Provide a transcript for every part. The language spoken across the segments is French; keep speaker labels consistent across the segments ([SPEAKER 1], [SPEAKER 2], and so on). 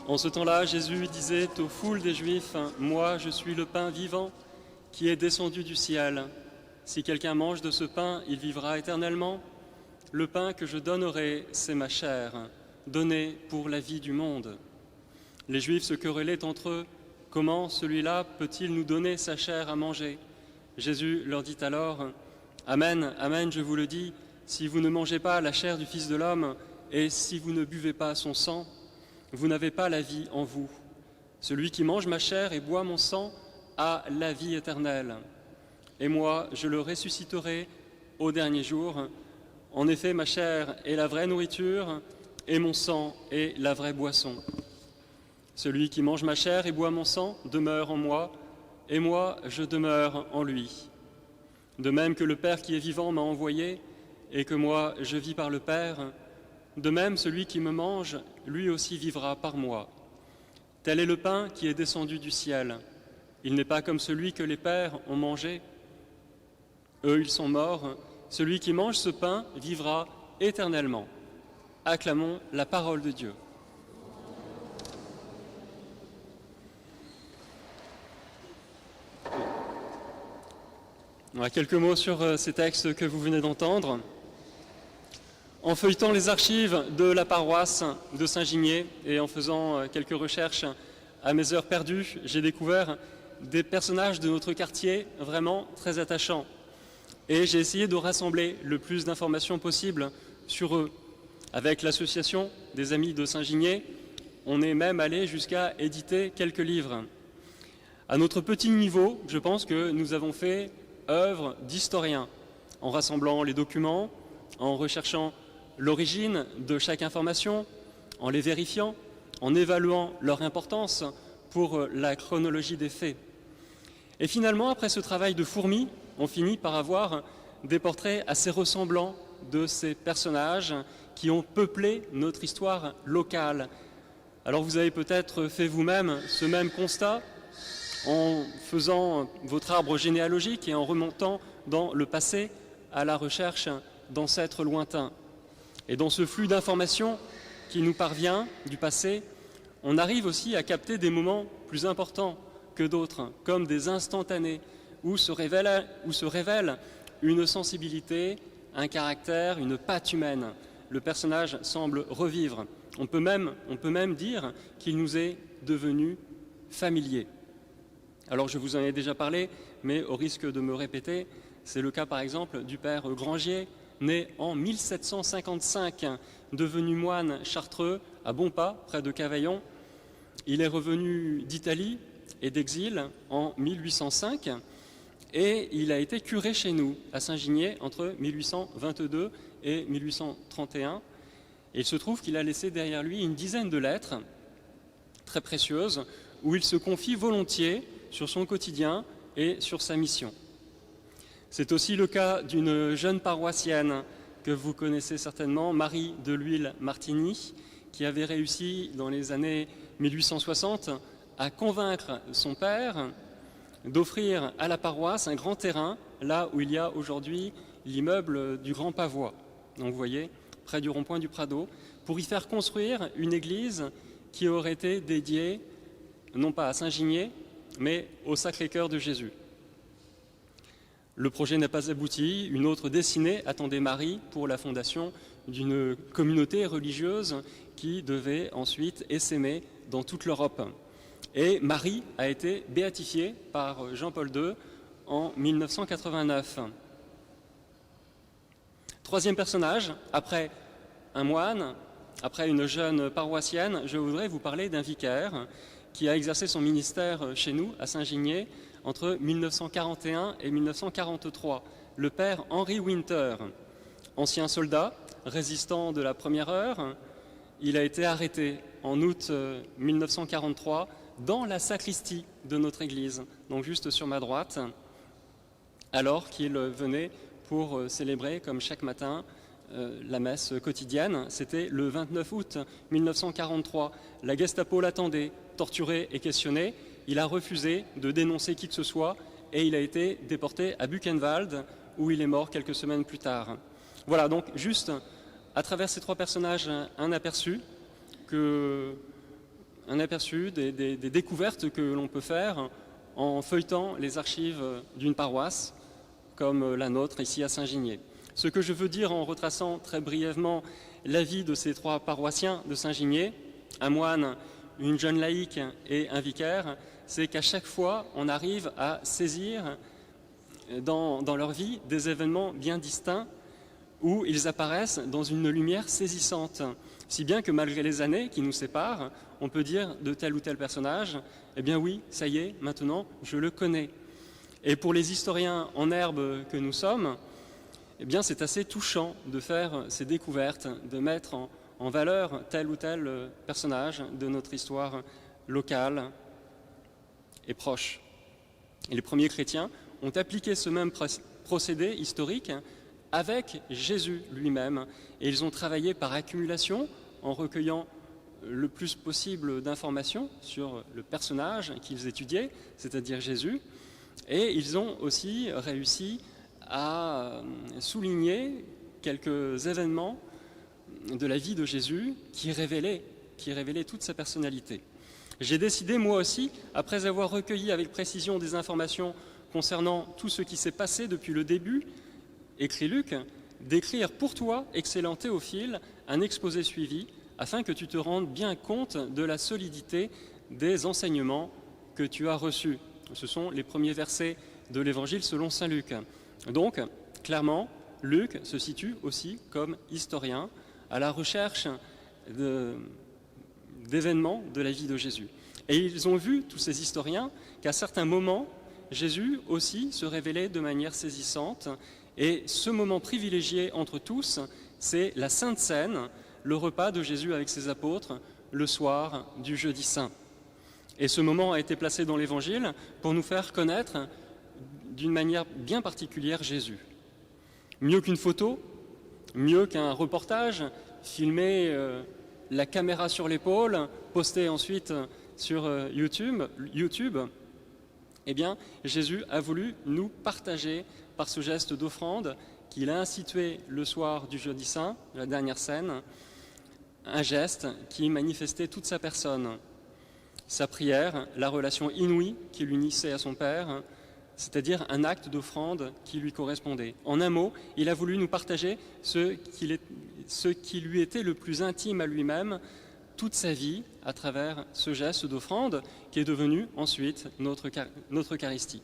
[SPEAKER 1] En ce temps-là, Jésus disait aux foules des Juifs, « Moi, je suis le pain vivant qui est descendu du ciel. Si quelqu'un mange de ce pain, il vivra éternellement. Le pain que je donnerai, c'est ma chair, donnée pour la vie du monde. » Les Juifs se querellaient entre eux. « Comment celui-là peut-il nous donner sa chair à manger ?» Jésus leur dit alors, « Amen, amen, je vous le dis, si vous ne mangez pas la chair du Fils de l'homme et si vous ne buvez pas son sang, vous n'avez pas la vie en vous. Celui qui mange ma chair et boit mon sang a la vie éternelle. Et moi, je le ressusciterai au dernier jour. En effet, ma chair est la vraie nourriture et mon sang est la vraie boisson. Celui qui mange ma chair et boit mon sang demeure en moi, et moi, je demeure en lui. De même que le Père qui est vivant m'a envoyé, et que moi, je vis par le Père, de même, celui qui me mange, lui aussi vivra par moi. Tel est le pain qui est descendu du ciel. Il n'est pas comme celui que les pères ont mangé. Eux, ils sont morts. Celui qui mange ce pain vivra éternellement. Acclamons la parole de Dieu. Voilà, quelques mots sur ces textes que vous venez d'entendre. En feuilletant les archives de la paroisse de Saint-Gimier et en faisant quelques recherches à mes heures perdues, j'ai découvert des personnages de notre quartier vraiment très attachants. Et j'ai essayé de rassembler le plus d'informations possible sur eux. Avec l'association des Amis de Saint-Gimier, on est même allé jusqu'à éditer quelques livres. À notre petit niveau, je pense que nous avons fait œuvre d'historien, en rassemblant les documents, en recherchant l'origine de chaque information, en les vérifiant, en évaluant leur importance pour la chronologie des faits. Et finalement, après ce travail de fourmi, on finit par avoir des portraits assez ressemblants de ces personnages qui ont peuplé notre histoire locale. Alors vous avez peut-être fait vous-même ce même constat en faisant votre arbre généalogique et en remontant dans le passé à la recherche d'ancêtres lointains. Et dans ce flux d'informations qui nous parvient du passé, on arrive aussi à capter des moments plus importants que d'autres, comme des instantanés, où se révèle une sensibilité, un caractère, une patte humaine. Le personnage semble revivre. On peut même dire qu'il nous est devenu familier. Alors je vous en ai déjà parlé, mais au risque de me répéter, c'est le cas par exemple du père Grangier, né en 1755, devenu moine chartreux à Bonpas, près de Cavaillon. Il est revenu d'Italie et d'exil en 1805 et il a été curé chez nous, à Saint-Gimier, entre 1822 et 1831. Et il se trouve qu'il a laissé derrière lui une dizaine de lettres très précieuses où il se confie volontiers sur son quotidien et sur sa mission. C'est aussi le cas d'une jeune paroissienne que vous connaissez certainement, Marie de l'Huile-Martigny, qui avait réussi dans les années 1860 à convaincre son père d'offrir à la paroisse un grand terrain, là où il y a aujourd'hui l'immeuble du Grand Pavois. Donc vous voyez, près du rond-point du Prado, pour y faire construire une église qui aurait été dédiée, non pas à Saint-Gimier, mais au Sacré-Cœur de Jésus. Le projet n'a pas abouti. Une autre destinée attendait Marie pour la fondation d'une communauté religieuse qui devait ensuite essaimer dans toute l'Europe. Et Marie a été béatifiée par Jean-Paul II en 1989. Troisième personnage, après un moine, après une jeune paroissienne, je voudrais vous parler d'un vicaire qui a exercé son ministère chez nous, à Saint-Gimier, entre 1941 et 1943, le père Henri Winter, ancien soldat, résistant de la première heure. Il a été arrêté en août 1943 dans la sacristie de notre église, donc juste sur ma droite, alors qu'il venait pour célébrer, comme chaque matin, la messe quotidienne. C'était le 29 août 1943. La Gestapo l'attendait, torturé et questionné. Il a refusé de dénoncer qui que ce soit et il a été déporté à Buchenwald où il est mort quelques semaines plus tard. Voilà, donc juste à travers ces trois personnages un aperçu que un aperçu des découvertes que l'on peut faire en feuilletant les archives d'une paroisse comme la nôtre ici à Saint-Ginier. Ce que je veux dire en retraçant très brièvement la vie de ces 3 paroissiens de Saint-Ginier, un moine, une jeune laïque et un vicaire, c'est qu'à chaque fois on arrive à saisir dans leur vie des événements bien distincts où ils apparaissent dans une lumière saisissante, si bien que malgré les années qui nous séparent, on peut dire de tel ou tel personnage, eh bien oui, ça y est, maintenant je le connais. Et pour les historiens en herbe que nous sommes, eh bien c'est assez touchant de faire ces découvertes, de mettre en valeur tel ou tel personnage de notre histoire locale et proche. Et les premiers chrétiens ont appliqué ce même procédé historique avec Jésus lui-même, et ils ont travaillé par accumulation en recueillant le plus possible d'informations sur le personnage qu'ils étudiaient, c'est-à-dire Jésus, et ils ont aussi réussi à souligner quelques événements de la vie de Jésus qui révélaient toute sa personnalité. J'ai décidé, moi aussi, après avoir recueilli avec précision des informations concernant tout ce qui s'est passé depuis le début, écrit Luc, d'écrire pour toi, excellent Théophile, un exposé suivi, afin que tu te rendes bien compte de la solidité des enseignements que tu as reçus. Ce sont les premiers versets de l'Évangile selon saint Luc. Donc, clairement, Luc se situe aussi comme historien à la recherche d'événements de la vie de Jésus. Et ils ont vu, tous ces historiens, qu'à certains moments, Jésus aussi se révélait de manière saisissante. Et ce moment privilégié entre tous, c'est la Sainte Seine, le repas de Jésus avec ses apôtres, le soir du jeudi saint. Et ce moment a été placé dans l'Évangile pour nous faire connaître d'une manière bien particulière Jésus. Mieux qu'une photo, mieux qu'un reportage, filmé la caméra sur l'épaule, posté ensuite sur YouTube, eh bien, Jésus a voulu nous partager par ce geste d'offrande qu'il a institué le soir du jeudi saint, la dernière scène, un geste qui manifestait toute sa personne, sa prière, la relation inouïe qui l'unissait à son Père, c'est-à-dire un acte d'offrande qui lui correspondait. En un mot, il a voulu nous partager ce qui lui était le plus intime à lui-même, toute sa vie, à travers ce geste d'offrande qui est devenu ensuite notre Eucharistie.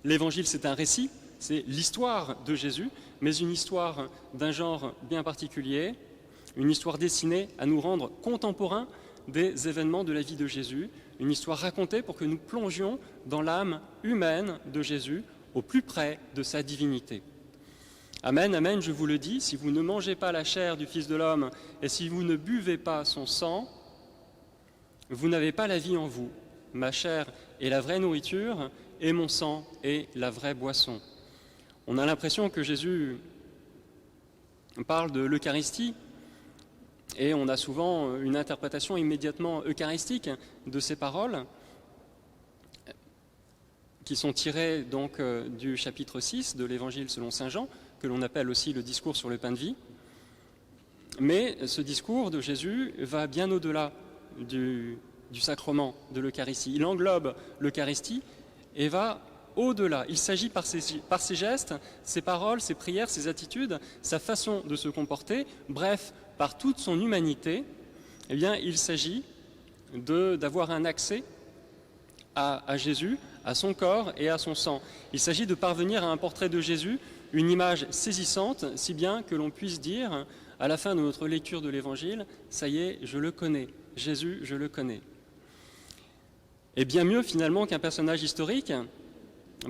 [SPEAKER 1] L'Évangile, c'est un récit, c'est l'histoire de Jésus, mais une histoire d'un genre bien particulier, une histoire destinée à nous rendre contemporains des événements de la vie de Jésus, une histoire racontée pour que nous plongions dans l'âme humaine de Jésus, au plus près de sa divinité. Amen, amen, je vous le dis, si vous ne mangez pas la chair du Fils de l'homme et si vous ne buvez pas son sang, vous n'avez pas la vie en vous. Ma chair est la vraie nourriture et mon sang est la vraie boisson. On a l'impression que Jésus parle de l'Eucharistie et on a souvent une interprétation immédiatement eucharistique de ces paroles qui sont tirées donc du chapitre 6 de l'Évangile selon saint Jean, que l'on appelle aussi le discours sur le pain de vie. Mais ce discours de Jésus va bien au-delà du sacrement de l'Eucharistie. Il englobe l'Eucharistie et va au-delà. Il s'agit par ses gestes, ses paroles, ses prières, ses attitudes, sa façon de se comporter, bref, par toute son humanité, eh bien, il s'agit d'avoir un accès à Jésus, à son corps et à son sang. Il s'agit de parvenir à un portrait de Jésus, une image saisissante, si bien que l'on puisse dire, à la fin de notre lecture de l'Évangile, ça y est, je le connais, Jésus, je le connais. Et bien mieux finalement qu'un personnage historique,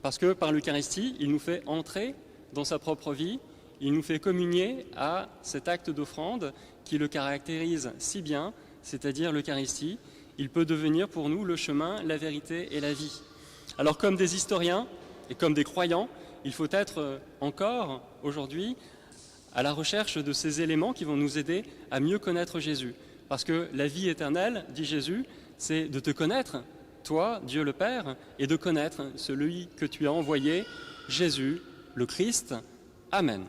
[SPEAKER 1] parce que par l'Eucharistie, il nous fait entrer dans sa propre vie, il nous fait communier à cet acte d'offrande qui le caractérise si bien, c'est-à-dire l'Eucharistie. Il peut devenir pour nous le chemin, la vérité et la vie. Alors comme des historiens et comme des croyants, il faut être encore aujourd'hui à la recherche de ces éléments qui vont nous aider à mieux connaître Jésus. Parce que la vie éternelle, dit Jésus, c'est de te connaître, toi, Dieu le Père, et de connaître celui que tu as envoyé, Jésus, le Christ. Amen.